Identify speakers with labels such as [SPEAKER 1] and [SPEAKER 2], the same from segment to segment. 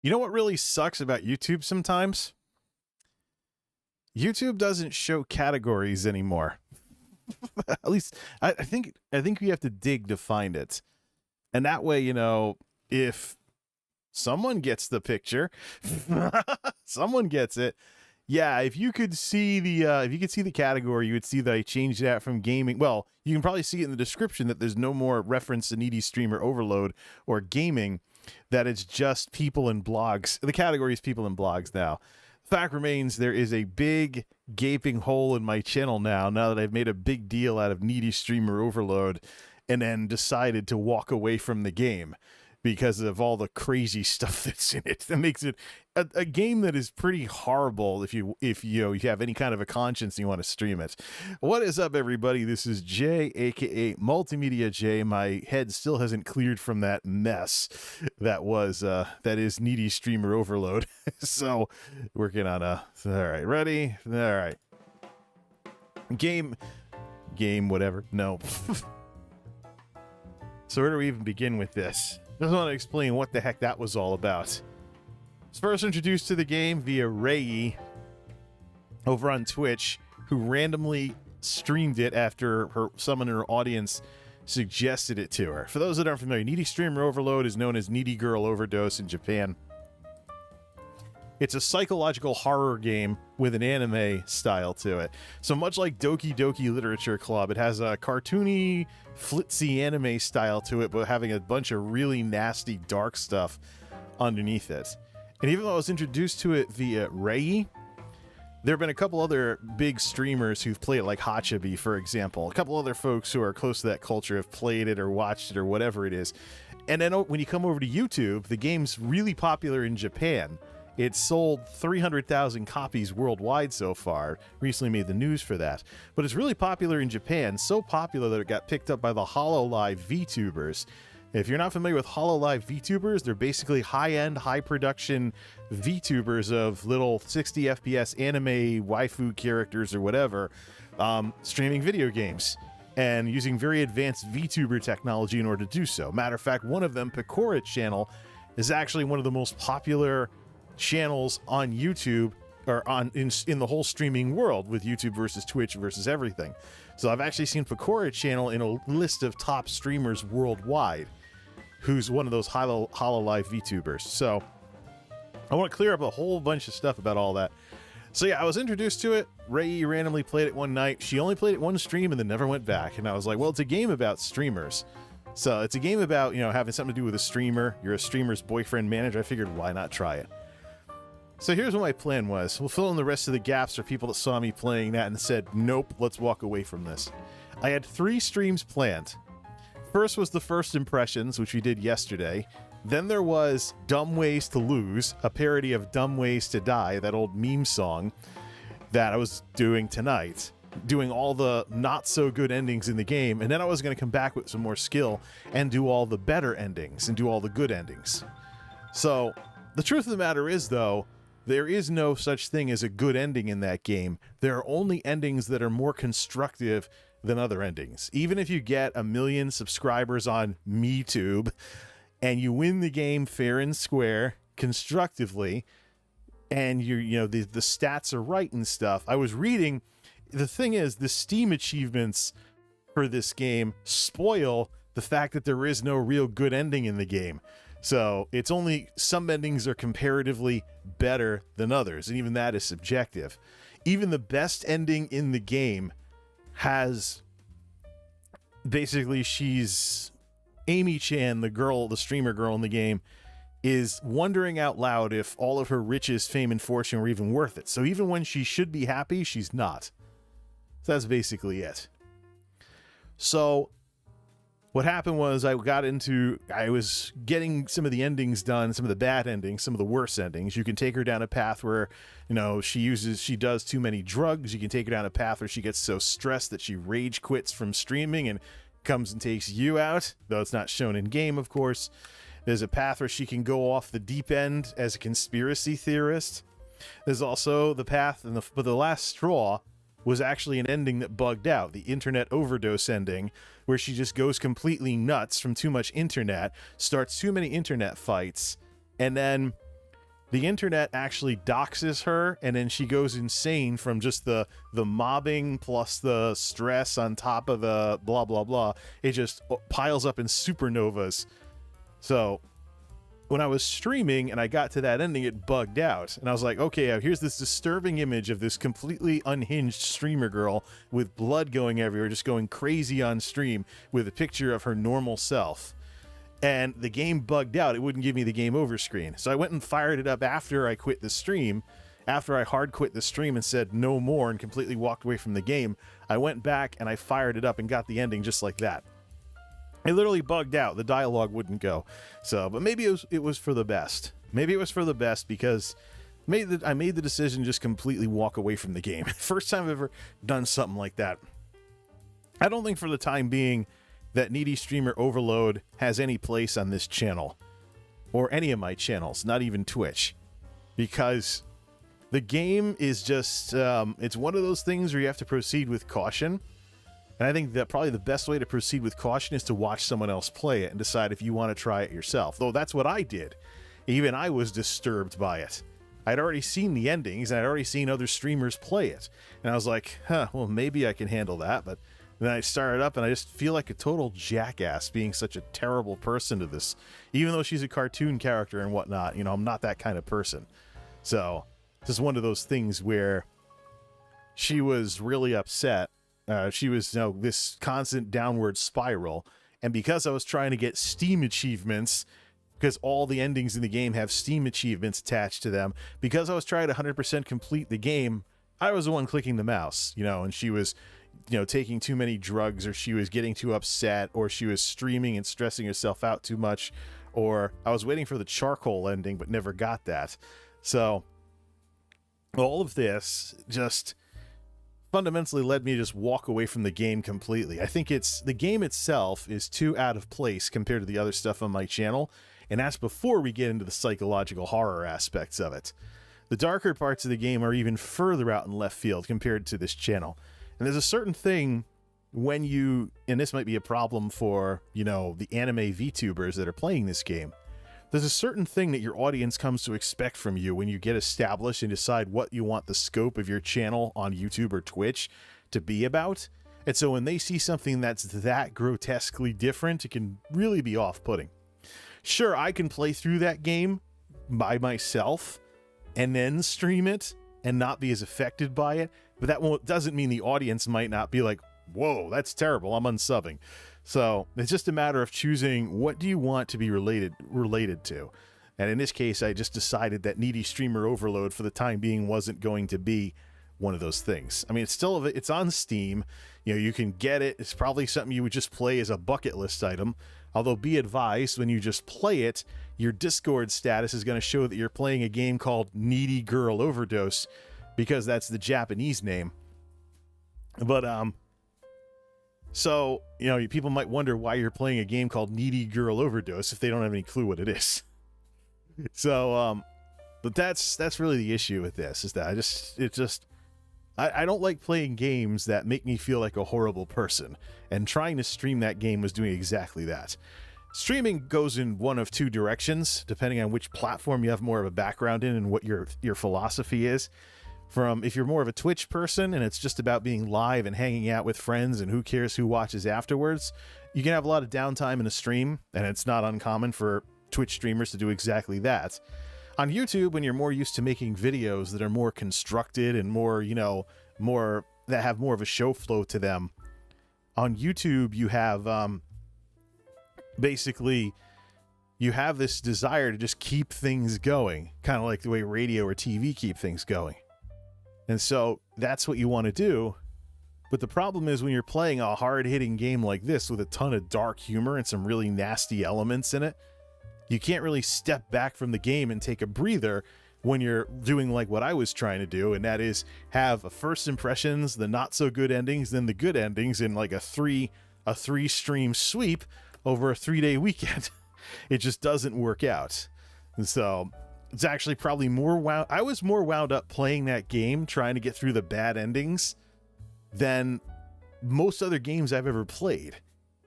[SPEAKER 1] You know what really sucks about YouTube sometimes? YouTube doesn't show categories anymore. At least I think you have to dig to find it. And that way, you know, if someone gets the picture, someone gets it. Yeah, if you could see the category, you would see that I changed that from gaming. Well, you can probably see it in the description that there's no more reference to needy streamer overload or gaming, that it's just people and blogs. The category is people and blogs now. Fact remains, there is a big gaping hole in my channel now that I've made a big deal out of needy streamer overload and then decided to walk away from the game because of all the crazy stuff that's in it. That makes it a game that is pretty horrible if you have any kind of a conscience and you want to stream it. What is up, everybody? This is Jay, aka MultimediaJay. My head still hasn't cleared from that mess that is needy streamer overload. So working on all right, ready? All right. Game, whatever. No. So where do we even begin with this? I just want to explain what the heck that was all about. I was first introduced to the game via Ray over on Twitch, who randomly streamed it after someone in her audience suggested it to her. For those that aren't familiar, Needy Streamer Overload is known as Needy Girl Overdose in Japan. It's a psychological horror game with an anime style to it. So much like Doki Doki Literature Club, it has a cartoony, flitzy anime style to it, but having a bunch of really nasty, dark stuff underneath it. And even though I was introduced to it via Ray, there have been a couple other big streamers who've played it, like Hachabi, for example. A couple other folks who are close to that culture have played it or watched it or whatever it is. And then when you come over to YouTube, the game's really popular in Japan. It's sold 300,000 copies worldwide so far. Recently made the news for that. But it's really popular in Japan, so popular that it got picked up by the HoloLive VTubers. If you're not familiar with HoloLive VTubers, they're basically high-end, high-production VTubers of little 60 FPS anime waifu characters or whatever, streaming video games and using very advanced VTuber technology in order to do so. Matter of fact, one of them, Pecora Channel, is actually one of the most popular channels on YouTube or in the whole streaming world, with YouTube versus Twitch versus everything. So I've actually seen Pecora Channel in a list of top streamers worldwide, who's one of those HoloLive VTubers. So I want to clear up a whole bunch of stuff about all that. So yeah, I was introduced to it. Ray randomly played it one night. She only played it one stream and then never went back. And I was like, well, it's a game about streamers. So it's a game about, you know, having something to do with a streamer. You're a streamer's boyfriend manager. I figured, why not try it? So here's what my plan was. We'll fill in the rest of the gaps for people that saw me playing that and said, nope, let's walk away from this. I had 3 streams planned. First was the first impressions, which we did yesterday. Then there was Dumb Ways to Lose, a parody of Dumb Ways to Die, that old meme song that I was doing tonight, doing all the not so good endings in the game. And then I was going to come back with some more skill and do all the better endings and do all the good endings. So the truth of the matter is, though, there is no such thing as a good ending in that game. There are only endings that are more constructive than other endings. Even if you get 1 million subscribers on MeTube and you win the game fair and square, constructively, and the stats are right and stuff. I was reading, the thing is, the Steam achievements for this game spoil the fact that there is no real good ending in the game. So it's only some endings are comparatively better than others, and even that is subjective. Even the best ending in the game has, basically, she's Amy Chan, the streamer girl in the game, is wondering out loud if all of her riches, fame, and fortune were even worth it. So even when she should be happy, she's not. So that's basically it. So what happened was I was getting some of the endings done, some of the bad endings, some of the worse endings. You can take her down a path where, she does too many drugs. You can take her down a path where she gets so stressed that she rage quits from streaming and comes and takes you out, though it's not shown in game, of course. There's a path where she can go off the deep end as a conspiracy theorist. There's also the path, but the last straw was actually an ending that bugged out, the internet overdose ending, where she just goes completely nuts from too much internet, starts too many internet fights, and then the internet actually doxes her, and then she goes insane from just the mobbing plus the stress on top of the blah blah blah. It just piles up in supernovas. So when I was streaming and I got to that ending, it bugged out, and I was like, okay, here's this disturbing image of this completely unhinged streamer girl with blood going everywhere, just going crazy on stream with a picture of her normal self. And the game bugged out. It wouldn't give me the game over screen. So I went and fired it up after I quit the stream. After I hard quit the stream and said no more and completely walked away from the game, I went back and I fired it up and got the ending just like that. It literally bugged out. The dialogue wouldn't go. So, but maybe it was for the best. Maybe it was for the best because I made the decision to just completely walk away from the game. First time I've ever done something like that. I don't think for the time being that Needy Streamer Overload has any place on this channel or any of my channels, not even Twitch, because the game is just, it's one of those things where you have to proceed with caution. And I think that probably the best way to proceed with caution is to watch someone else play it and decide if you want to try it yourself. Though that's what I did. Even I was disturbed by it. I'd already seen the endings, and I'd already seen other streamers play it. And I was like, well, maybe I can handle that. But then I started up, and I just feel like a total jackass being such a terrible person to this. Even though she's a cartoon character and whatnot, I'm not that kind of person. So, this is one of those things where she was really upset. She was this constant downward spiral, and because I was trying to get Steam achievements, because all the endings in the game have Steam achievements attached to them, because I was trying to 100% complete the game, I was the one clicking the mouse, and she was, taking too many drugs, or she was getting too upset, or she was streaming and stressing herself out too much, or I was waiting for the charcoal ending but never got that. So all of this just fundamentally led me to just walk away from the game completely. I think the game itself is too out of place compared to the other stuff on my channel, and that's before we get into the psychological horror aspects of it. The darker parts of the game are even further out in left field compared to this channel. And there's a certain thing when and this might be a problem for, the anime VTubers that are playing this game. There's a certain thing that your audience comes to expect from you when you get established and decide what you want the scope of your channel on YouTube or Twitch to be about. And so when they see something that's that grotesquely different, it can really be off-putting. Sure, I can play through that game by myself and then stream it and not be as affected by it, but that doesn't mean the audience might not be like, whoa, that's terrible, I'm unsubbing. So it's just a matter of choosing what do you want to be related to. And in this case, I just decided that Needy Streamer Overload for the time being wasn't going to be one of those things. I mean, it's on Steam. You can get it. It's probably something you would just play as a bucket list item. Although be advised, when you just play it, your Discord status is going to show that you're playing a game called Needy Girl Overdose, because that's the Japanese name. But so, people might wonder why you're playing a game called Needy Girl Overdose if they don't have any clue what it is. So, but that's really the issue with this, is that I don't like playing games that make me feel like a horrible person, and trying to stream that game was doing exactly that. Streaming goes in one of two directions, depending on which platform you have more of a background in and what your philosophy is. From if you're more of a Twitch person and it's just about being live and hanging out with friends and who cares who watches afterwards, you can have a lot of downtime in a stream, and it's not uncommon for Twitch streamers to do exactly that. On YouTube, when you're more used to making videos that are more constructed and more, more that have more of a show flow to them, on YouTube you have basically you have this desire to just keep things going, kind of like the way radio or TV keep things going. And so that's what you want to do. But the problem is when you're playing a hard-hitting game like this with a ton of dark humor and some really nasty elements in it, you can't really step back from the game and take a breather when you're doing like what I was trying to do, and that is have a first impressions, the not so good endings, then the good endings in like a three stream sweep over a 3-day weekend. It just doesn't work out. And so it's actually probably I was more wound up playing that game trying to get through the bad endings than most other games I've ever played.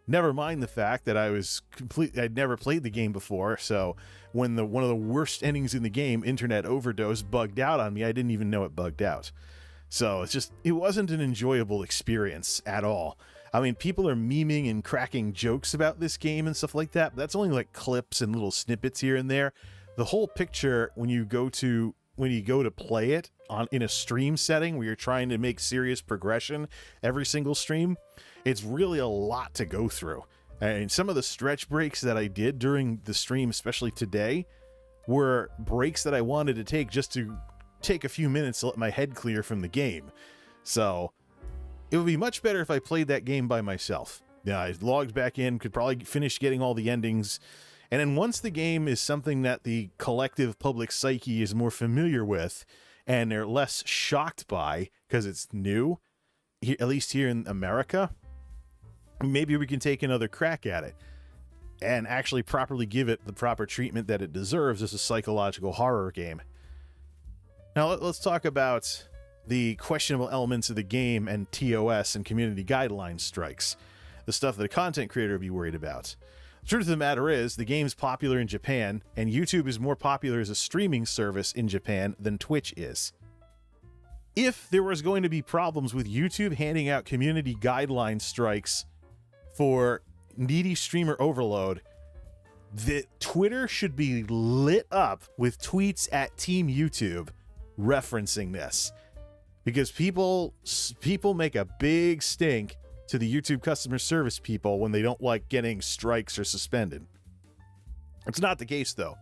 [SPEAKER 1] Never mind the fact that I'd never played the game before, so when one of the worst endings in the game, Internet Overdose, bugged out on me, I didn't even know it bugged out. So it wasn't an enjoyable experience at all. I mean, people are memeing and cracking jokes about this game and stuff like that, but that's only like clips and little snippets here and there. The whole picture, when you go to play it in a stream setting where you're trying to make serious progression every single stream, it's really a lot to go through. And some of the stretch breaks that I did during the stream, especially today, were breaks that I wanted to take just to take a few minutes to let my head clear from the game. So it would be much better if I played that game by myself. Yeah, I logged back in, could probably finish getting all the endings. And then once the game is something that the collective public psyche is more familiar with and they're less shocked by because it's new, at least here in America, maybe we can take another crack at it and actually properly give it the proper treatment that it deserves as a psychological horror game. Now let's talk about the questionable elements of the game and TOS and community guideline strikes, the stuff that a content creator would be worried about. The truth of the matter is, the game's popular in Japan, and YouTube is more popular as a streaming service in Japan than Twitch is. If there was going to be problems with YouTube handing out community guideline strikes for needy streamer overload, the Twitter should be lit up with tweets at Team YouTube referencing this, because people make a big stink to the YouTube customer service people when they don't like getting strikes or suspended. It's not the case, though.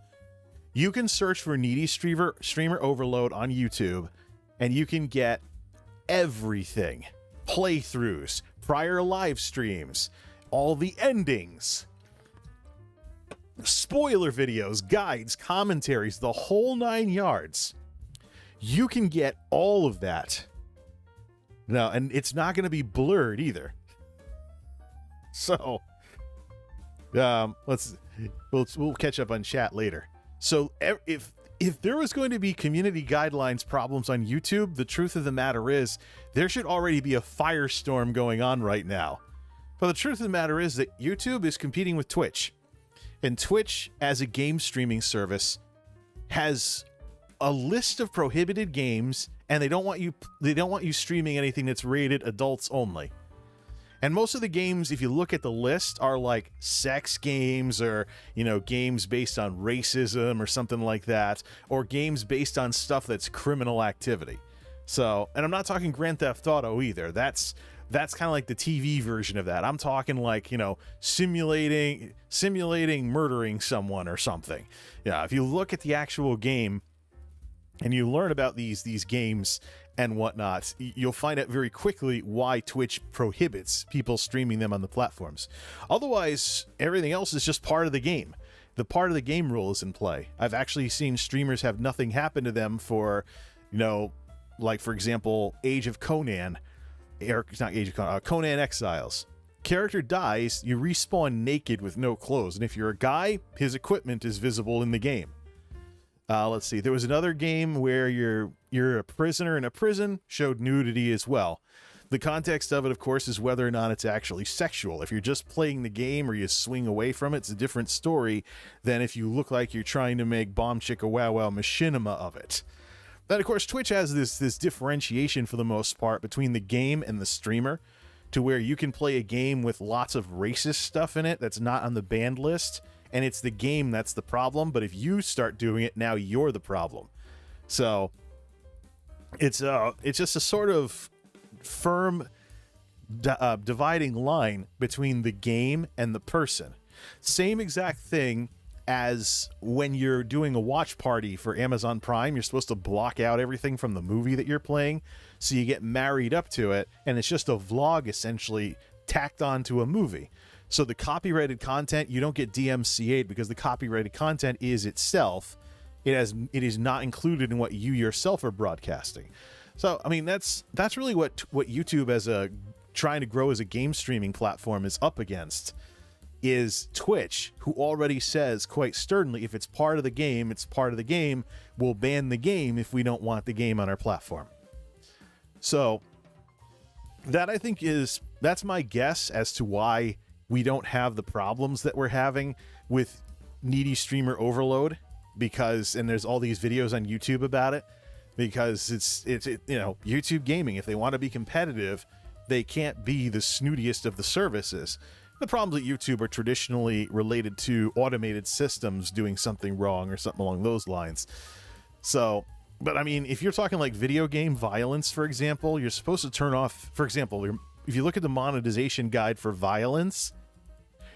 [SPEAKER 1] You can search for needy streamer overload on YouTube, and you can get everything. Playthroughs, prior live streams, all the endings, spoiler videos, guides, commentaries, the whole 9 yards. You can get all of that. No, and it's not going to be blurred either. So, we'll catch up on chat later. So, if there was going to be community guidelines problems on YouTube, the truth of the matter is there should already be a firestorm going on right now. But the truth of the matter is that YouTube is competing with Twitch, and Twitch, as a game streaming service, has a list of prohibited games, and they don't want you streaming anything that's rated adults only. And most of the games, if you look at the list, are like sex games, or, you know, games based on racism or something like that, or games based on stuff that's criminal activity. So, and I'm not talking Grand Theft Auto either. That's kind of like the TV version of that. I'm talking like, you know, simulating murdering someone or something. Yeah, if you look at the actual game and you learn about these games and whatnot, you'll find out very quickly why Twitch prohibits people streaming them on the platforms. Otherwise, everything else is just part of the game. The part of the game rule is in play. I've actually seen streamers have nothing happen to them for, you know, like, for example, Age of Conan, or not Age of Conan, Conan Exiles. Character dies, you respawn naked with no clothes, and if you're a guy, his equipment is visible in the game. Let's see. There was another game where you're a prisoner in a prison, showed nudity as well. The context of it, of course, is whether or not it's actually sexual. If you're just playing the game or you swing away from it, it's a different story than if you look like you're trying to make Bomb Chicka Wow Wow Machinima of it. Then, of course, Twitch has this differentiation for the most part between the game and the streamer, to where you can play a game with lots of racist stuff in it that's not on the banned list, and it's the game that's the problem, but if you start doing it, now you're the problem. So it's just a sort of firm dividing line between the game and the person. Same exact thing as when you're doing a watch party for Amazon Prime. You're supposed to block out everything from the movie that you're playing, so you get married up to it, and it's just a vlog essentially tacked onto a movie. So the copyrighted content, you don't get DMCA'd because the copyrighted content is itself. It is not included in what you yourself are broadcasting. So, I mean, that's really what YouTube, as a trying to grow as a game streaming platform, is up against, is Twitch, who already says quite sternly, if it's part of the game, it's part of the game. We'll ban the game if we don't want the game on our platform. So that, I think, that's my guess as to why we don't have the problems that we're having with needy streamer overload, because, and there's all these videos on YouTube about it, because it's YouTube gaming, if they want to be competitive, they can't be the snootiest of the services. The problems at YouTube are traditionally related to automated systems doing something wrong or something along those lines. So, but I mean, if you're talking like video game violence, for example, you're supposed to turn off, for example, if you look at the monetization guide for violence,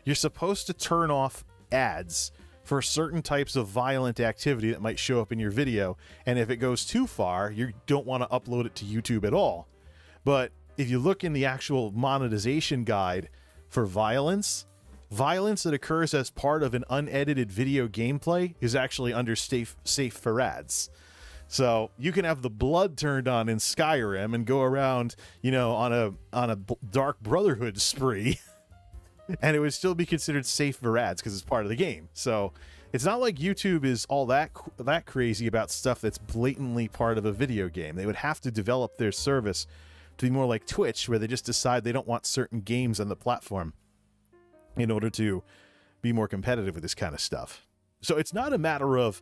[SPEAKER 1] you're supposed to turn off ads for certain types of violent activity that might show up in your video. And if it goes too far, you don't want to upload it to YouTube at all. But if you look in the actual monetization guide for violence that occurs as part of an unedited video gameplay is actually under safe for ads. So you can have the blood turned on in Skyrim and go around, on a Dark Brotherhood spree, and it would still be considered safe for ads because it's part of the game. So it's not like YouTube is all that crazy about stuff that's blatantly part of a video game. They would have to develop their service to be more like Twitch, where they just decide they don't want certain games on the platform in order to be more competitive with this kind of stuff. So it's not a matter of,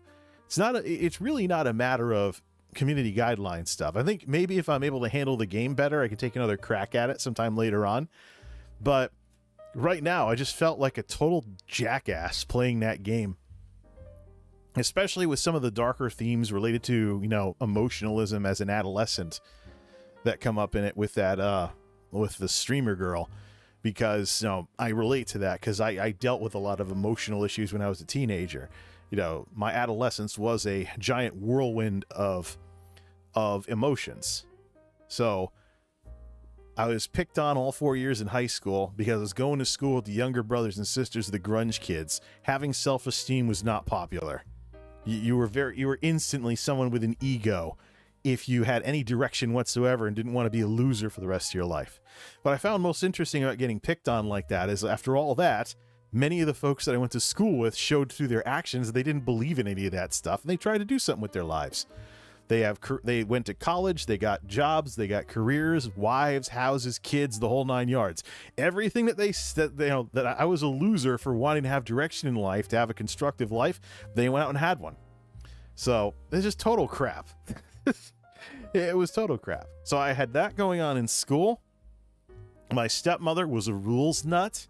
[SPEAKER 1] it's really not a matter of community guideline stuff. I think maybe if I'm able to handle the game better, I could take another crack at it sometime later on. But right now, I just felt like a total jackass playing that game, especially with some of the darker themes related to, emotionalism as an adolescent that come up in it with that, with the streamer girl, because, I relate to that because I dealt with a lot of emotional issues when I was a teenager. My adolescence was a giant whirlwind of emotions. So I was picked on all 4 years in high school because I was going to school with the younger brothers and sisters of the grunge kids. Having self-esteem was not popular. You were instantly someone with an ego if you had any direction whatsoever and didn't want to be a loser for the rest of your life. What I found most interesting about getting picked on like that is, after all that, many of the folks that I went to school with showed through their actions that they didn't believe in any of that stuff, and they tried to do something with their lives. They went to college, they got jobs, they got careers, wives, houses, kids, the whole 9 yards. Everything that I was a loser for wanting to have direction in life, to have a constructive life, they went out and had one. So it's just total crap. It was total crap. So I had that going on in school. My stepmother was a rules nut.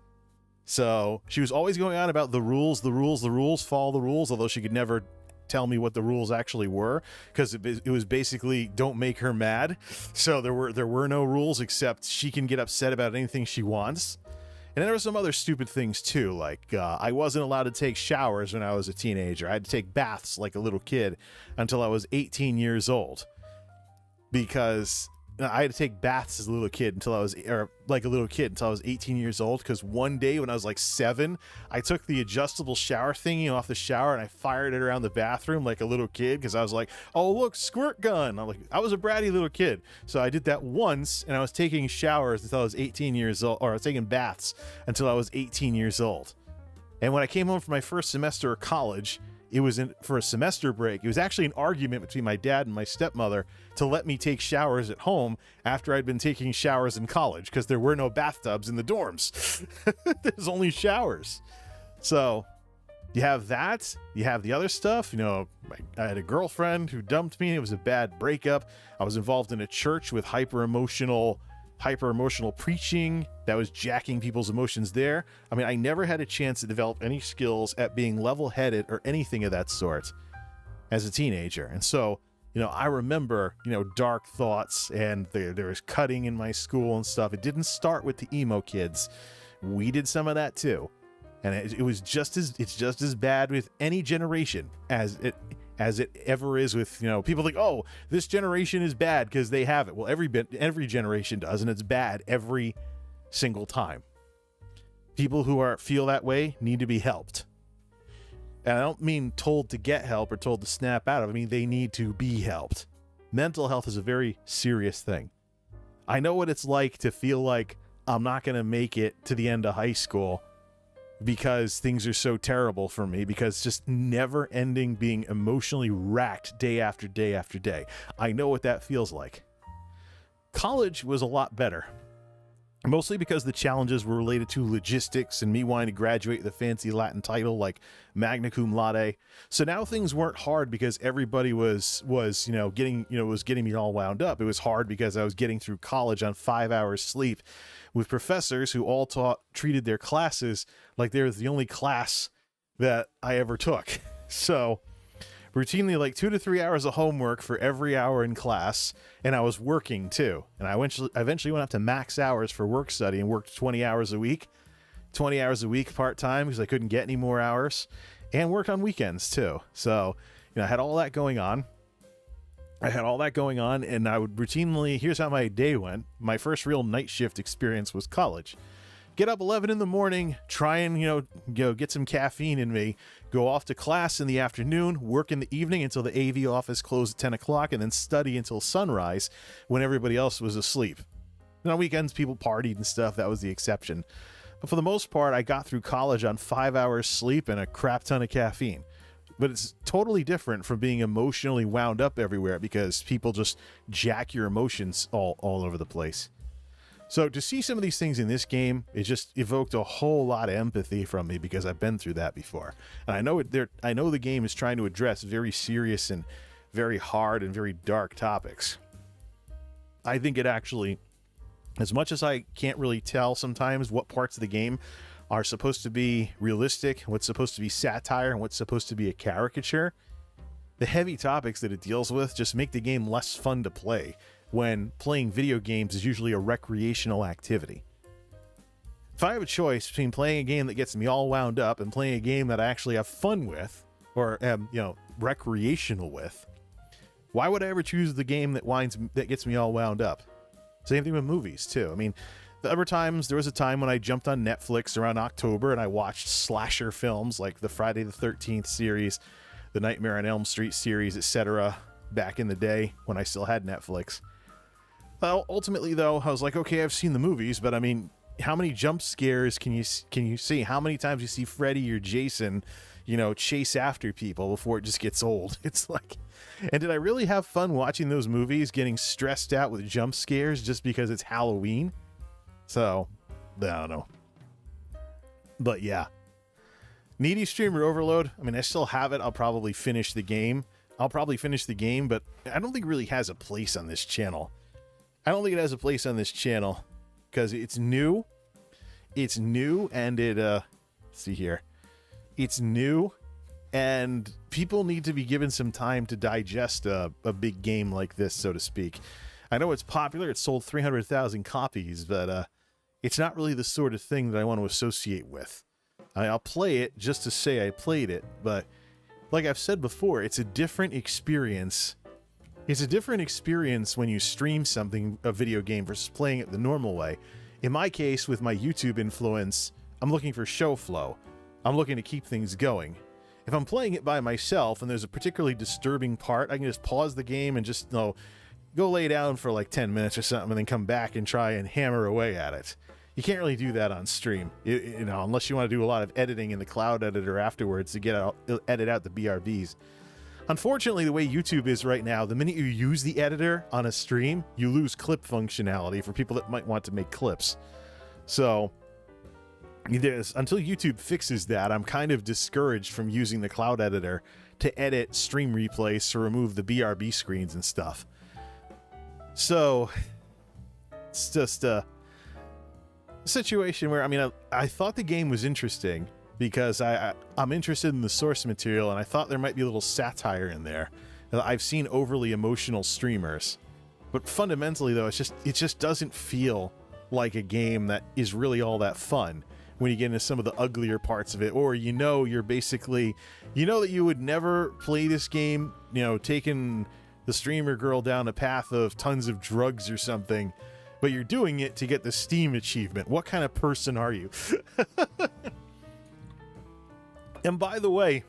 [SPEAKER 1] So she was always going on about the rules, follow the rules, although she could never tell me what the rules actually were, because it was basically don't make her mad. So there were no rules except she can get upset about anything she wants. And there were some other stupid things too, like I wasn't allowed to take showers when I was a teenager. I had to take baths like a little kid until I was 18 years old, because I had to take baths as a little kid until I was 18 years old, because one day when I was like 7, I took the adjustable shower thingy off the shower and I fired it around the bathroom like a little kid, because I was like, oh look, squirt gun. I was a bratty little kid. So I did that once, and I was taking showers until I was 18 years old, or I was taking baths until I was 18 years old. And when I came home for my first semester of college, it was for a semester break. It was actually an argument between my dad and my stepmother to let me take showers at home after I'd been taking showers in college, because there were no bathtubs in the dorms. There's only showers. So you have that. You have the other stuff. I had a girlfriend who dumped me. It was a bad breakup. I was involved in a church with hyper emotional preaching that was jacking people's emotions there. I mean, I never had a chance to develop any skills at being level-headed or anything of that sort as a teenager. And so, I remember, dark thoughts, and there was cutting in my school and stuff. It didn't start with the emo kids. We did some of that too. And it's just as bad with any generation as it ever is with, people think, oh, this generation is bad because they have it. Well, every generation does, and it's bad every single time. People who feel that way need to be helped. And I don't mean told to get help or told to snap out of it. I mean, they need to be helped. Mental health is a very serious thing. I know what it's like to feel like I'm not going to make it to the end of high school because things are so terrible for me, because just never ending being emotionally racked day after day after day. I know what that feels like. College was a lot better, mostly because the challenges were related to logistics and me wanting to graduate with a fancy Latin title like magna cum laude. So now things weren't hard because everybody was getting me all wound up. It was hard because I was getting through college on 5 hours sleep with professors who all treated their classes like they were the only class that I ever took. So routinely like 2 to 3 hours of homework for every hour in class, and I was working too. And I eventually went up to max hours for work study and worked 20 hours a week part-time because I couldn't get any more hours, and worked on weekends too. So, I had all that going on. And I would routinely, here's how my day went. My first real night shift experience was college. Get up 11 in the morning, try and, get some caffeine in me, go off to class in the afternoon, work in the evening until the AV office closed at 10 o'clock, and then study until sunrise when everybody else was asleep. And on weekends, people partied and stuff. That was the exception. But for the most part, I got through college on 5 hours sleep and a crap ton of caffeine. But it's totally different from being emotionally wound up everywhere because people just jack your emotions all over the place. So to see some of these things in this game, it just evoked a whole lot of empathy from me because I've been through that before. And I know the game is trying to address very serious and very hard and very dark topics. I think it actually, as much as I can't really tell sometimes what parts of the game are supposed to be realistic, what's supposed to be satire, and what's supposed to be a caricature, the heavy topics that it deals with just make the game less fun to play, when playing video games is usually a recreational activity. If I have a choice between playing a game that gets me all wound up and playing a game that I actually have fun with, or am, recreational with, why would I ever choose the game that gets me all wound up? Same thing with movies too. I mean, there was a time when I jumped on Netflix around October and I watched slasher films like the Friday the 13th series, the Nightmare on Elm Street series, etc. back in the day when I still had Netflix. Well, ultimately, though, I was like, okay, I've seen the movies, but I mean, how many jump scares can you see? How many times you see Freddy or Jason, chase after people before it just gets old? It's like, and did I really have fun watching those movies, getting stressed out with jump scares just because it's Halloween? So, I don't know. But yeah. Needy Streamer Overload, I mean, I still have it. I'll probably finish the game, but I don't think it really has a place on this channel. Because it's new. It's new, and let's see here. It's new, and people need to be given some time to digest a big game like this, so to speak. I know it's popular. It's sold 300,000 copies, but it's not really the sort of thing that I want to associate with. I'll play it just to say I played it, but like I've said before, it's a different experience. It's a different experience when you stream a video game versus playing it the normal way. In my case, with my YouTube influence, I'm looking for show flow. I'm looking to keep things going. If I'm playing it by myself and there's a particularly disturbing part, I can just pause the game and just go lay down for like 10 minutes or something and then come back and try and hammer away at it. You can't really do that on stream, unless you want to do a lot of editing in the cloud editor afterwards to edit out the BRBs. Unfortunately, the way YouTube is right now, the minute you use the editor on a stream, you lose clip functionality for people that might want to make clips. So, until YouTube fixes that, I'm kind of discouraged from using the cloud editor to edit stream replays to remove the BRB screens and stuff. So, it's just a situation where, I thought the game was interesting, because I'm interested in the source material, and I thought there might be a little satire in there. I've seen overly emotional streamers, but fundamentally, though, it just doesn't feel like a game that is really all that fun when you get into some of the uglier parts of it, or you're basically, that you would never play this game, taking the streamer girl down a path of tons of drugs or something, but you're doing it to get the Steam achievement. What kind of person are you? And by the way,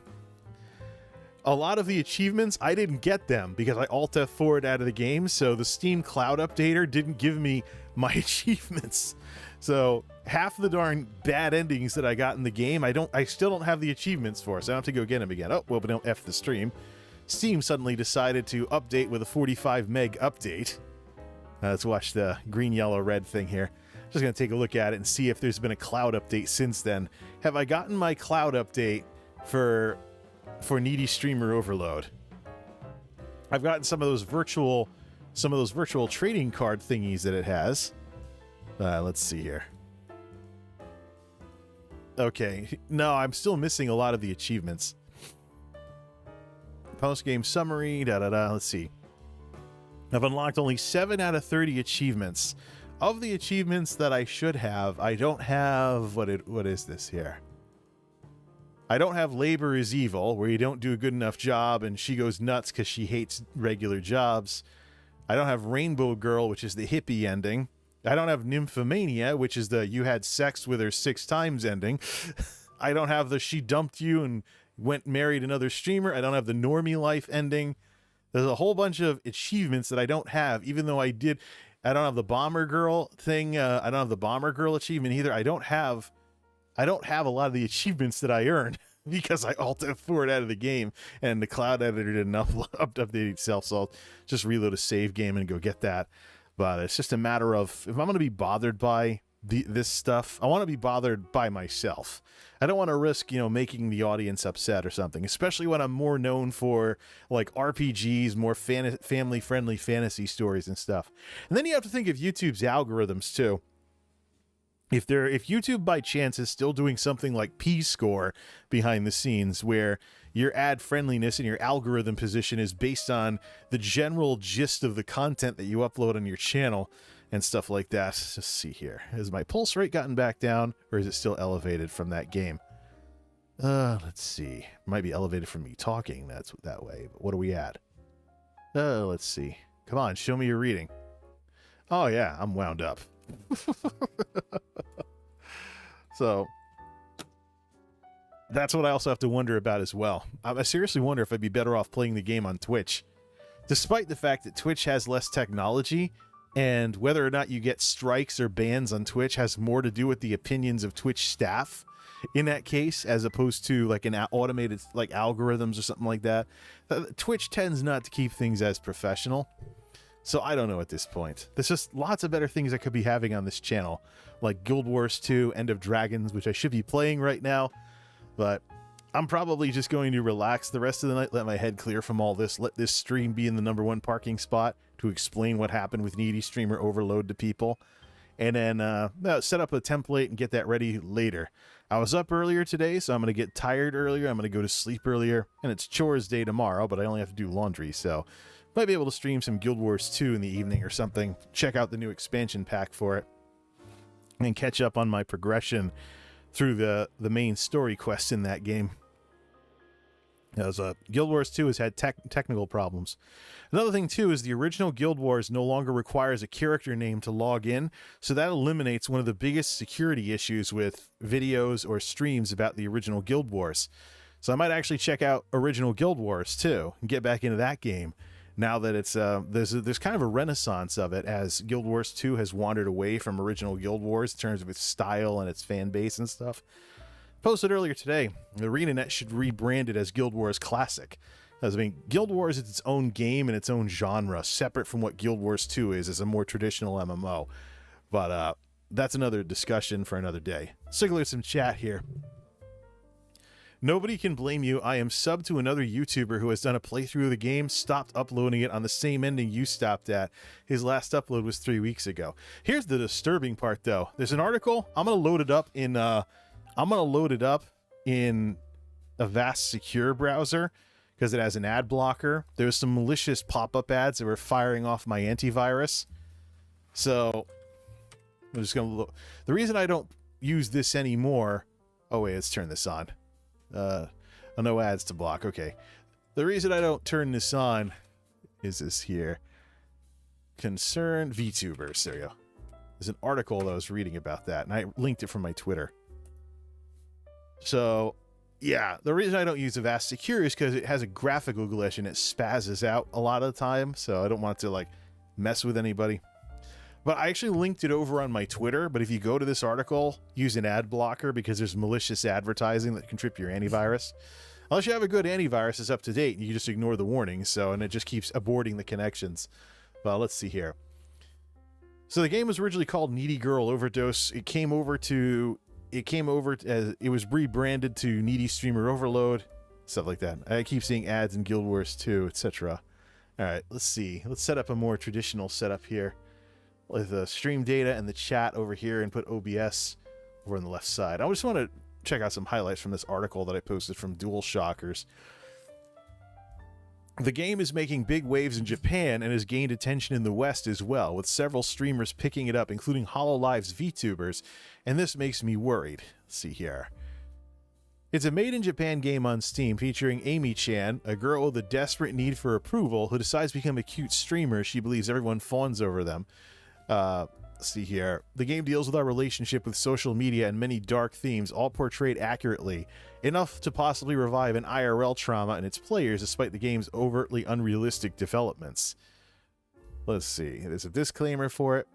[SPEAKER 1] a lot of the achievements, I didn't get them because I Alt F4'd out of the game, so the Steam Cloud Updater didn't give me my achievements. So half the darn bad endings that I got in the game, I still don't have the achievements for, so I don't have to go get them again. Oh, well, but don't F the stream. Steam suddenly decided to update with a 45 meg update. Let's watch the green, yellow, red thing here. Just going to take a look at it and see if there's been a cloud update since then. Have I gotten my cloud update for Needy Streamer Overload? I've gotten some of those virtual trading card thingies that it has. Let's see here. Okay, no, I'm still missing a lot of the achievements. Post-game summary, Let's see. I've unlocked only 7 out of 30 achievements. Of the achievements that I should have, I don't have... What is this here? I don't have Labor is Evil, where you don't do a good enough job and she goes nuts because she hates regular jobs. I don't have Rainbow Girl, which is the hippie ending. I don't have Nymphomania, which is the you had sex with her 6 times ending. I don't have the she dumped you and went married another streamer. I don't have the Normie Life ending. There's a whole bunch of achievements that I don't have, even though I did. I don't have the Bomber Girl thing. I don't have the Bomber Girl achievement either. I don't have a lot of the achievements that I earned because I alt F4'd out of the game and the cloud editor didn't update itself. So I'll just reload a save game and go get that. But it's just a matter of, if I'm going to be bothered by this stuff, I want to be bothered by myself. I don't want to risk, making the audience upset or something, especially when I'm more known for like RPGs, more family-friendly fantasy stories and stuff. And then you have to think of YouTube's algorithms too. If YouTube by chance is still doing something like P-score behind the scenes, where your ad friendliness and your algorithm position is based on the general gist of the content that you upload on your channel and stuff like that. Let's just see here. Has my pulse rate gotten back down, or is it still elevated from that game? Let's see. Might be elevated from me talking. That's that way. But what are we at? Let's see. Come on, show me your reading. Oh yeah, I'm wound up. So that's what I also have to wonder about as well. I seriously wonder if I'd be better off playing the game on Twitch, despite the fact that Twitch has less technology, and whether or not you get strikes or bans on Twitch has more to do with the opinions of Twitch staff in that case, as opposed to like an automated like algorithms or something like that. Twitch tends not to keep things as professional. So I don't know at this point. There's just lots of better things I could be having on this channel, like Guild Wars 2, End of Dragons, which I should be playing right now. But I'm probably just going to relax the rest of the night, let my head clear from all this, let this stream be in the #1 parking spot to explain what happened with Needy Streamer Overload to people, and then set up a template and get that ready later. I was up earlier today, so I'm going to get tired earlier. I'm going to go to sleep earlier, and it's chores day tomorrow, but I only have to do laundry, so might be able to stream some Guild Wars 2 in the evening or something, check out the new expansion pack for it, and catch up on my progression through the main story quests in that game. As Guild Wars 2 has had technical problems. Another thing too is the original Guild Wars no longer requires a character name to log in, so that eliminates one of the biggest security issues with videos or streams about the original Guild Wars. So I might actually check out original Guild Wars too and get back into that game now that it's there's kind of a renaissance of it, as Guild Wars 2 has wandered away from original Guild Wars in terms of its style and its fan base and stuff. Posted earlier today, the ArenaNet should rebrand it as Guild Wars Classic. As I mean, Guild Wars is its own game and its own genre, separate from what Guild Wars 2 is as a more traditional MMO. But that's another discussion for another day. Let's take a look at some chat here. Nobody can blame you. I am subbed to another YouTuber who has done a playthrough of the game, stopped uploading it on the same ending you stopped at. His last upload was 3 weeks ago. Here's the disturbing part, though. There's an article. I'm gonna load it up in Avast Secure browser because it has an ad blocker. There's some malicious pop-up ads that were firing off my antivirus. So I'm just gonna look. The reason I don't use this anymore. Oh wait, let's turn this on. No ads to block. Okay. The reason I don't turn this on is this here. Concerned VTubers. There you go. There's an article that I was reading about that, and I linked it from my Twitter. So, yeah, the reason I don't use Avast Secure is because it has a graphical glitch and it spazzes out a lot of the time, so I don't want to, like, mess with anybody. But I actually linked it over on my Twitter, but if you go to this article, use an ad blocker because there's malicious advertising that can trip your antivirus. Unless you have a good antivirus that's up to date, you can just ignore the warnings, and it just keeps aborting the connections. Well, let's see here. So the game was originally called Needy Girl Overdose. It came over as it was rebranded to Needy Streamer Overload, stuff like that. I keep seeing ads in Guild Wars 2, etc. All right, let's see. Let's set up a more traditional setup here with the stream data and the chat over here, and put OBS over on the left side. I just want to check out some highlights from this article that I posted from DualShockers. The game is making big waves in Japan and has gained attention in the West as well, with several streamers picking it up, including HoloLive's VTubers, and this makes me worried. Let's see here. It's a made-in-Japan game on Steam featuring Amy-chan, a girl with a desperate need for approval who decides to become a cute streamer. She believes everyone fawns over them. Let's see here. The game deals with our relationship with social media and many dark themes, all portrayed accurately, enough to possibly revive an IRL trauma in its players despite the game's overtly unrealistic developments. Let's see. There's a disclaimer for it.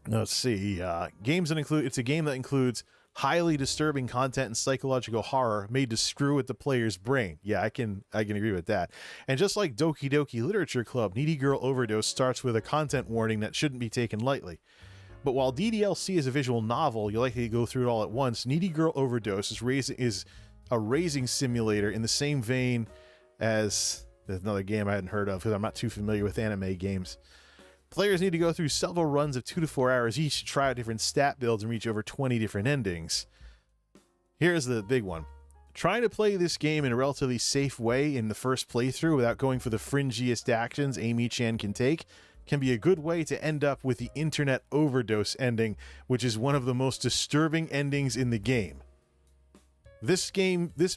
[SPEAKER 1] Let's see. It's a game that includes highly disturbing content and psychological horror made to screw with the player's brain. Yeah, I can agree with that. And just like Doki Doki Literature Club, Needy Girl Overdose starts with a content warning that shouldn't be taken lightly. But while DDLC is a visual novel, you'll likely go through it all at once. Needy Girl Overdose is a raising simulator in the same vein as another game I hadn't heard of because I'm not too familiar with anime games. Players need to go through several runs of 2 to 4 hours each to try out different stat builds and reach over 20 different endings. Here's the big one. Trying to play this game in a relatively safe way in the first playthrough without going for the fringiest actions Amy-chan can take can be a good way to end up with the internet overdose ending, which is one of the most disturbing endings in the game. This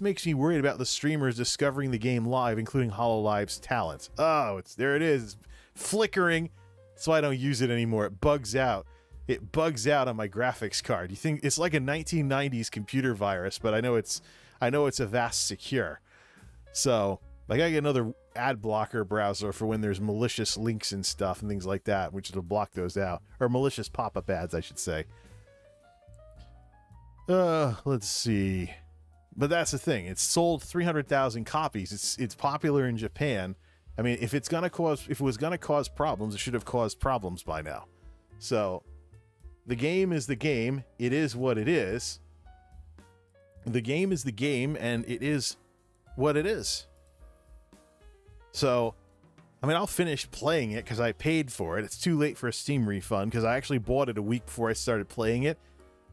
[SPEAKER 1] makes me worried about the streamers discovering the game live, including HoloLive's talent. Oh, there it is. It's flickering. That's why I don't use it anymore. It bugs out. It bugs out on my graphics card. You think it's like a 1990s computer virus, but I know it's Avast secure. So I gotta get another ad blocker browser for when there's malicious links and stuff and things like that, which will block those out. Or malicious pop-up ads, I should say. Let's see. But that's the thing. It's sold 300,000 copies. It's popular in Japan. I mean, if it was gonna cause problems, it should have caused problems by now. So, the game is the game. It is what it is. The game is the game, and it is what it is. So, I mean, I'll finish playing it because I paid for it. It's too late for a Steam refund because I actually bought it a week before I started playing it.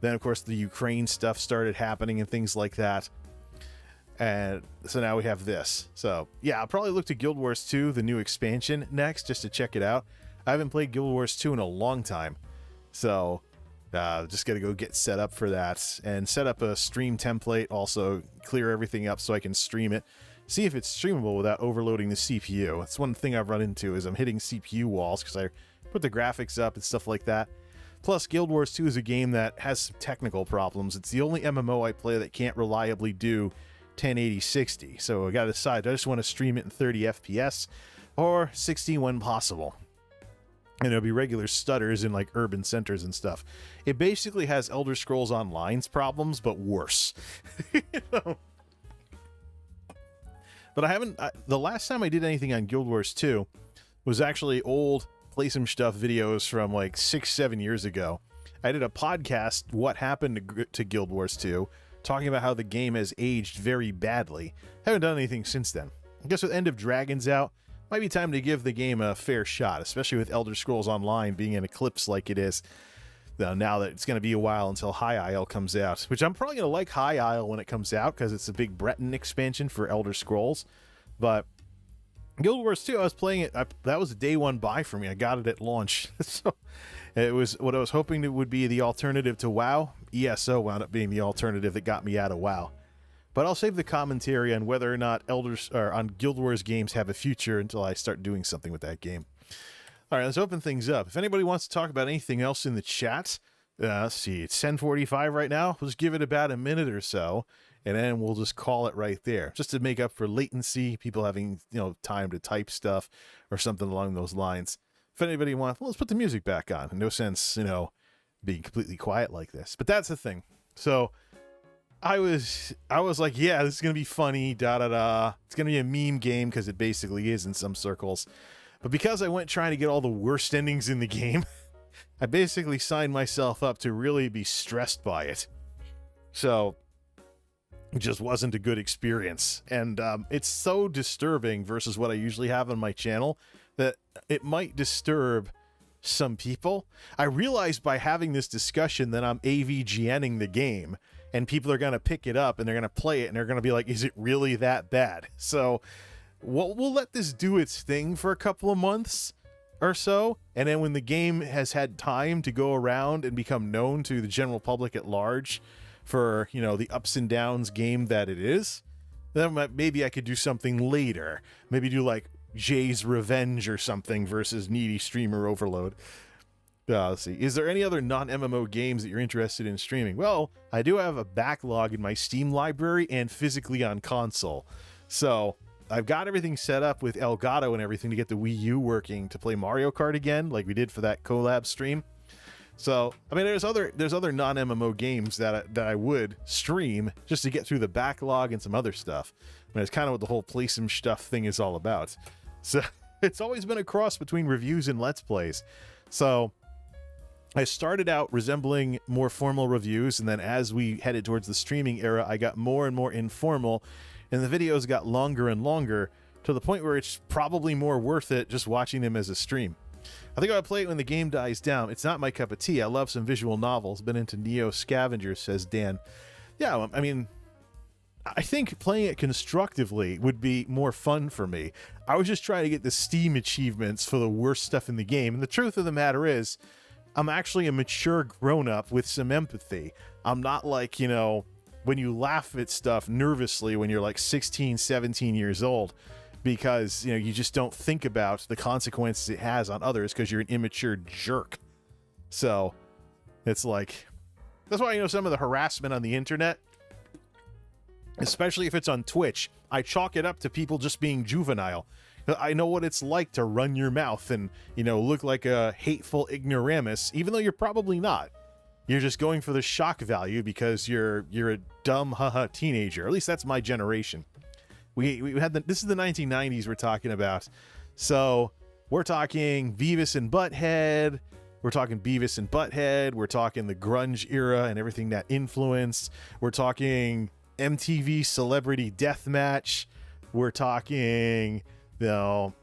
[SPEAKER 1] Then, of course, the Ukraine stuff started happening and things like that. And so now we have this. So, yeah, I'll probably look to Guild Wars 2, the new expansion, next, just to check it out. I haven't played Guild Wars 2 in a long time. So, just got to go get set up for that. And set up a stream template, also clear everything up so I can stream it. See if it's streamable without overloading the CPU. That's one thing I've run into, is I'm hitting CPU walls because I put the graphics up and stuff like that. Plus, Guild Wars 2 is a game that has some technical problems. It's the only MMO I play that can't reliably do 1080-60. So I gotta decide, do I just want to stream it in 30 FPS or 60 when possible? And it'll be regular stutters in like urban centers and stuff. It basically has Elder Scrolls Online's problems, but worse. You know? But the last time I did anything on Guild Wars 2 was actually old Play Some Stuff videos from like 6-7 years ago. I did a podcast, What Happened to Guild Wars 2, talking about how the game has aged very badly. Haven't done anything since then. I guess with End of Dragons out, might be time to give the game a fair shot, especially with Elder Scrolls Online being in eclipse like it is. Now that it's going to be a while until High Isle comes out, which I'm probably going to like High Isle when it comes out because it's a big Breton expansion for Elder Scrolls. But Guild Wars 2, I was playing it. That was a day one buy for me. I got it at launch. So it was what I was hoping it would be the alternative to WoW. ESO wound up being the alternative that got me out of WoW. But I'll save the commentary on whether or not on Guild Wars games have a future until I start doing something with that game. All right, let's open things up. If anybody wants to talk about anything else in the chat, let's see, it's 10:45 right now. Let's give it about a minute or so, and then we'll just call it right there, just to make up for latency, people having time to type stuff or something along those lines. If anybody wants, well, let's put the music back on. No sense, being completely quiet like this. But that's the thing. So I was like, yeah, this is gonna be funny. It's gonna be a meme game because it basically is in some circles. But because I went trying to get all the worst endings in the game, I basically signed myself up to really be stressed by it. So it just wasn't a good experience. And it's so disturbing versus what I usually have on my channel that it might disturb some people. I realized by having this discussion that I'm AVGNing the game, and people are going to pick it up and they're going to play it and they're going to be like, is it really that bad? So we'll let this do its thing for a couple of months or so, and then when the game has had time to go around and become known to the general public at large for, you know, the ups and downs game that it is, then maybe I could do something later. Maybe do like Jay's Revenge or something versus Needy Streamer Overload. Let's see. Is there any other non-MMO games that you're interested in streaming? Well, I do have a backlog in my Steam library and physically on console. So I've got everything set up with Elgato and everything to get the Wii U working to play Mario Kart again, like we did for that collab stream. So, I mean, there's other non-MMO games that I would stream just to get through the backlog and some other stuff. I mean, it's kind of what the whole play some stuff thing is all about. So it's always been a cross between reviews and Let's Plays. So I started out resembling more formal reviews, and then as we headed towards the streaming era, I got more and more informal, and the videos got longer and longer to the point where it's probably more worth it just watching them as a stream. I think I'll play it when the game dies down. It's not my cup of tea. I love some visual novels. Been into Neo Scavengers, says Dan. Yeah, I mean, I think playing it constructively would be more fun for me. I was just trying to get the Steam achievements for the worst stuff in the game. And the truth of the matter is, I'm actually a mature grown-up with some empathy. I'm not like, you know, when you laugh at stuff nervously when you're like 16, 17 years old, because, you know, you just don't think about the consequences it has on others because you're an immature jerk. So it's like, that's why, you know, some of the harassment on the internet, especially if it's on Twitch, I chalk it up to people just being juvenile. I know what it's like to run your mouth and, you know, look like a hateful ignoramus, even though you're probably not. You're just going for the shock value because you're a dumb haha teenager. At least that's my generation. We had this is the 1990s we're talking about. So we're talking Beavis and Butthead. We're talking Beavis and Butthead. We're talking the grunge era and everything that influenced. We're talking MTV Celebrity Deathmatch. We're talking, you know,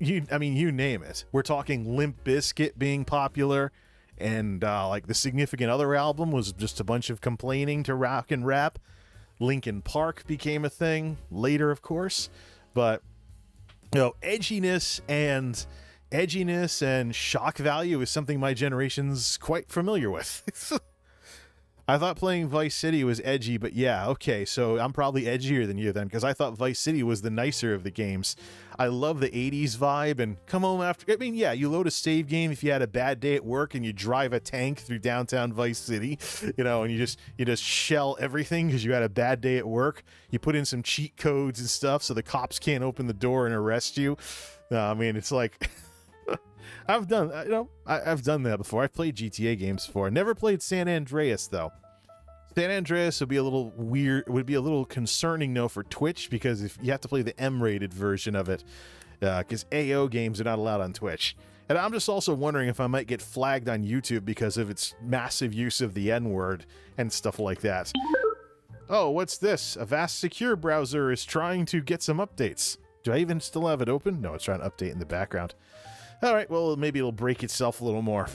[SPEAKER 1] you name it. We're talking Limp Bizkit being popular, and like the Significant Other album was just a bunch of complaining to rock and rap. Linkin Park became a thing later, of course, but, you know, edginess and shock value is something my generation's quite familiar with. I thought playing Vice City was edgy, but yeah, okay, so I'm probably edgier than you then, because I thought Vice City was the nicer of the games. I love the 80s vibe, and come home after, I mean, yeah, you load a save game if you had a bad day at work and you drive a tank through downtown Vice City, you know, and you just shell everything because you had a bad day at work. You put in some cheat codes and stuff so the cops can't open the door and arrest you. I mean, it's like... I've done that before. I've played GTA games before. Never played San Andreas though. San Andreas would be a little weird. Would be a little concerning though for Twitch, because if you have to play the M-rated version of it, because AO games are not allowed on Twitch. And I'm just also wondering if I might get flagged on YouTube because of its massive use of the N-word and stuff like that. Oh, what's this? Avast Secure browser is trying to get some updates. Do I even still have it open? No, it's trying to update in the background. All right, well, maybe it'll break itself a little more.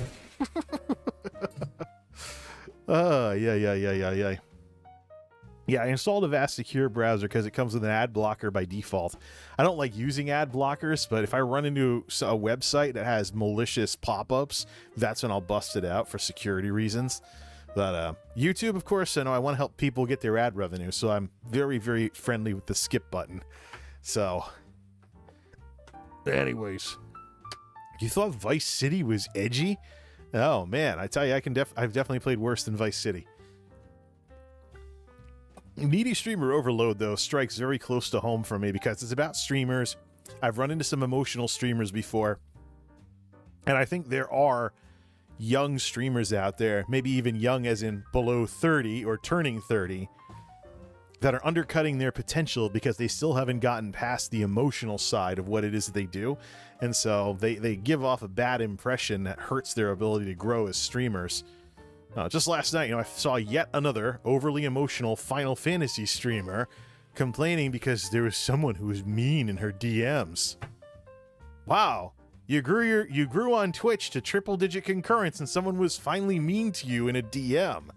[SPEAKER 1] Yeah, I installed Avast Secure browser because it comes with an ad blocker by default. I don't like using ad blockers, but if I run into a website that has malicious pop-ups, that's when I'll bust it out for security reasons. But YouTube, of course, I know I want to help people get their ad revenue, so I'm very, very friendly with the skip button. So, anyways... You thought Vice City was edgy? Oh man, I tell you, I've definitely played worse than Vice City. Needy Streamer Overload though strikes very close to home for me because it's about streamers. I've run into some emotional streamers before, and I think there are young streamers out there, maybe even young as in below 30 or turning 30, that are undercutting their potential because they still haven't gotten past the emotional side of what it is that they do. And so they give off a bad impression that hurts their ability to grow as streamers. Just last night, I saw yet another overly emotional Final Fantasy streamer complaining because there was someone who was mean in her DMs. Wow, you grew on Twitch to triple-digit concurrence and someone was finally mean to you in a DM.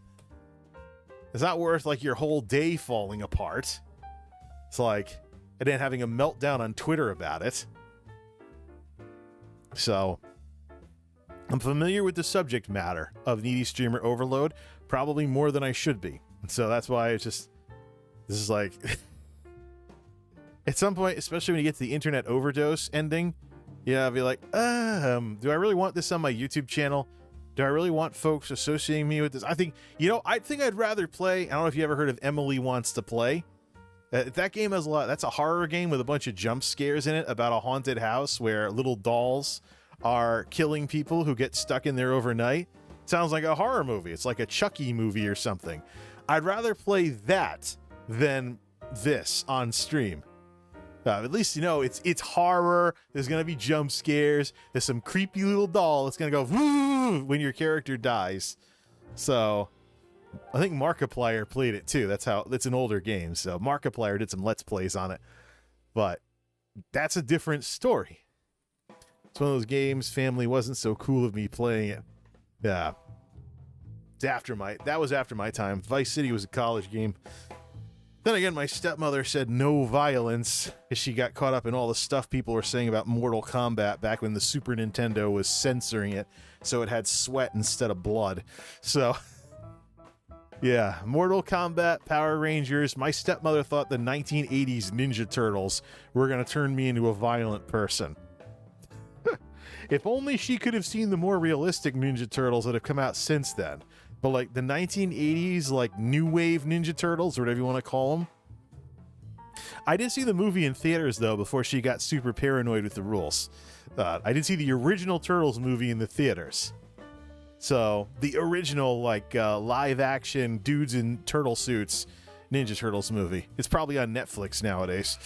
[SPEAKER 1] It's not worth like your whole day falling apart. It's like, and then having a meltdown on Twitter about it. So, I'm familiar with the subject matter of needy streamer overload, probably more than I should be. And so that's why this is like, at some point, especially when you get to the internet overdose ending, I'll be like, do I really want this on my YouTube channel? Do I really want folks associating me with this? I think I'd rather play, I don't know if you ever heard of Emily Wants to Play. That game has that's a horror game with a bunch of jump scares in it about a haunted house where little dolls are killing people who get stuck in there overnight. Sounds like a horror movie. It's like a Chucky movie or something. I'd rather play that than this on stream. At least it's horror. There's gonna be jump scares. There's some creepy little doll that's gonna go woo when your character dies. So I think Markiplier played it too. It's an older game, so Markiplier did some Let's Plays on it. But that's a different story. It's one of those games family wasn't so cool of me playing it. Yeah. That was after my time. Vice City was a college game. Then again, my stepmother said no violence as she got caught up in all the stuff people were saying about Mortal Kombat back when the Super Nintendo was censoring it, so it had sweat instead of blood. So, yeah, Mortal Kombat, Power Rangers. My stepmother thought the 1980s Ninja Turtles were going to turn me into a violent person. If only she could have seen the more realistic Ninja Turtles that have come out since then. But like the 1980s, like new wave Ninja Turtles, or whatever you want to call them. I did see the movie in theaters though before she got super paranoid with the rules. I did see the original Turtles movie in the theaters. So the original like live action dudes in turtle suits Ninja Turtles movie. It's probably on Netflix nowadays.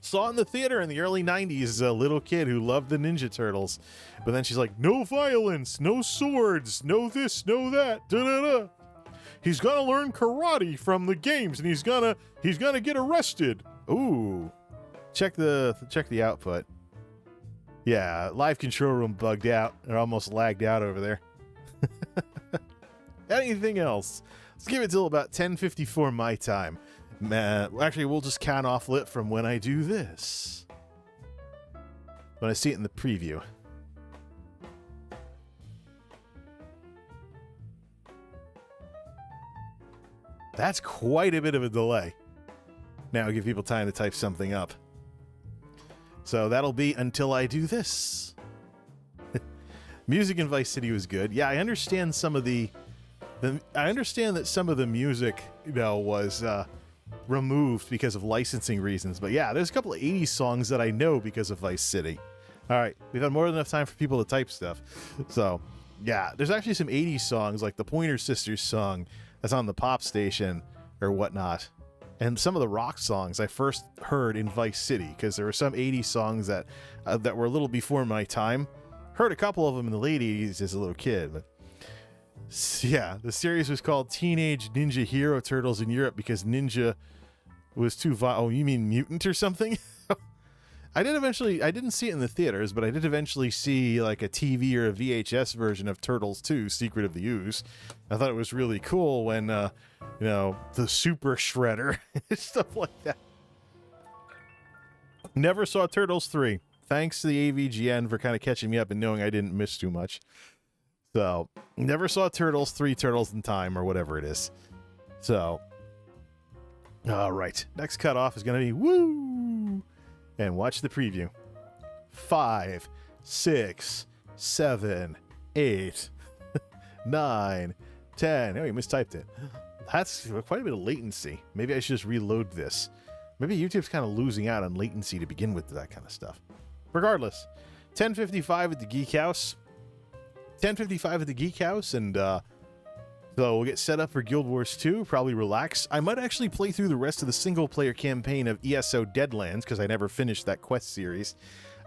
[SPEAKER 1] Saw it in the theater in the early 90s as a little kid who loved the Ninja Turtles. But then she's like, no violence, no swords, no this, no that, da-da-da. He's gonna learn karate from the games and he's gonna get arrested. Ooh. Check the output. Yeah, live control room bugged out. It almost lagged out over there. Anything else? Let's give it till about 10:54 my time. Actually, we'll just count off lit from when I do this. When I see it in the preview. That's quite a bit of a delay. Now I'll give people time to type something up. So that'll be until I do this. Music in Vice City was good. Yeah, I understand some of I understand that some of the music, was removed because of licensing reasons. But yeah, there's a couple of 80s songs that I know because of Vice City. All right, we've had more than enough time for people to type stuff. So yeah, there's actually some 80s songs like the Pointer Sisters song that's on the pop station or whatnot. And some of the rock songs I first heard in Vice City, because there were some 80s songs that were a little before my time. Heard a couple of them in the late 80s as a little kid. But yeah, the series was called Teenage Ninja Hero Turtles in Europe because Ninja was too violent. Oh, you mean mutant or something? I didn't see it in the theaters, but I did eventually see like a TV or a VHS version of Turtles 2, Secret of the Ooze. I thought it was really cool when, the Super Shredder, stuff like that. Never saw Turtles 3. Thanks to the AVGN for kind of catching me up and knowing I didn't miss too much. So, never saw Turtles 3, Turtles in Time, or whatever it is. So, all right. Next cutoff is going to be woo! And watch the preview. 5, 6, 7, 8, 9, 10. Oh, you mistyped it. That's quite a bit of latency. Maybe I should just reload this. Maybe YouTube's kind of losing out on latency to begin with that kind of stuff. Regardless, 10:55 at the Geek House. 10:55 at the Geek House, and so So we'll get set up for Guild Wars 2, probably relax. I might actually play through the rest of the single-player campaign of ESO Deadlands, because I never finished that quest series.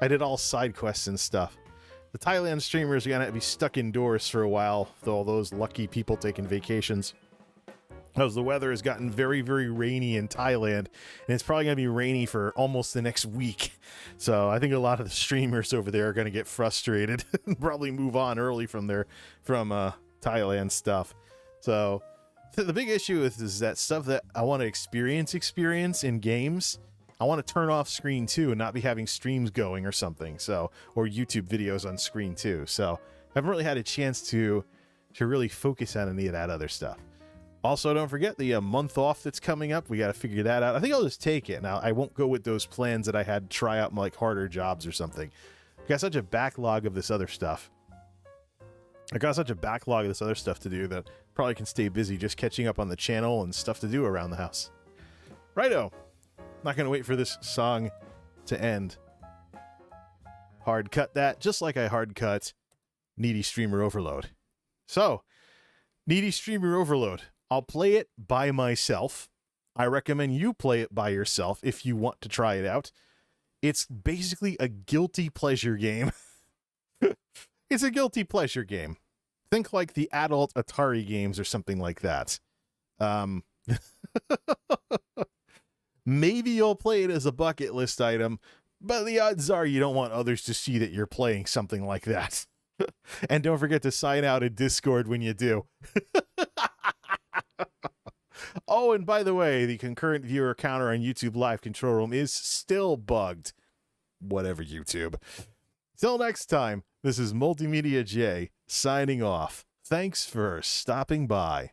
[SPEAKER 1] I did all side quests and stuff. The Thailand streamers are going to be stuck indoors for a while, with all those lucky people taking vacations. Because the weather has gotten very, very rainy in Thailand, and it's probably going to be rainy for almost the next week. So I think a lot of the streamers over there are going to get frustrated and probably move on early from Thailand stuff. So the big issue is that stuff that I want to experience in games, I want to turn off screen too and not be having streams going or something. So, or YouTube videos on screen too. So I haven't really had a chance to really focus on any of that other stuff. Also, don't forget the month off that's coming up. We got to figure that out. I think I'll just take it. Now, I won't go with those plans that I had to try out like harder jobs or something. I got such a backlog of this other stuff. I got such a backlog of this other stuff to do that probably can stay busy just catching up on the channel and stuff to do around the house. Righto. Not going to wait for this song to end. Hard cut that, just like I hard cut Needy Streamer Overload. So, Needy Streamer Overload. I'll play it by myself. I recommend you play it by yourself if you want to try it out. It's basically a guilty pleasure game. It's a guilty pleasure game. Think like the adult Atari games or something like that. Maybe you'll play it as a bucket list item, but the odds are you don't want others to see that you're playing something like that. And don't forget to sign out in Discord when you do. Oh, and by the way, the concurrent viewer counter on YouTube Live Control Room is still bugged. Whatever, YouTube. Till next time, this is MultimediaJay signing off. Thanks for stopping by.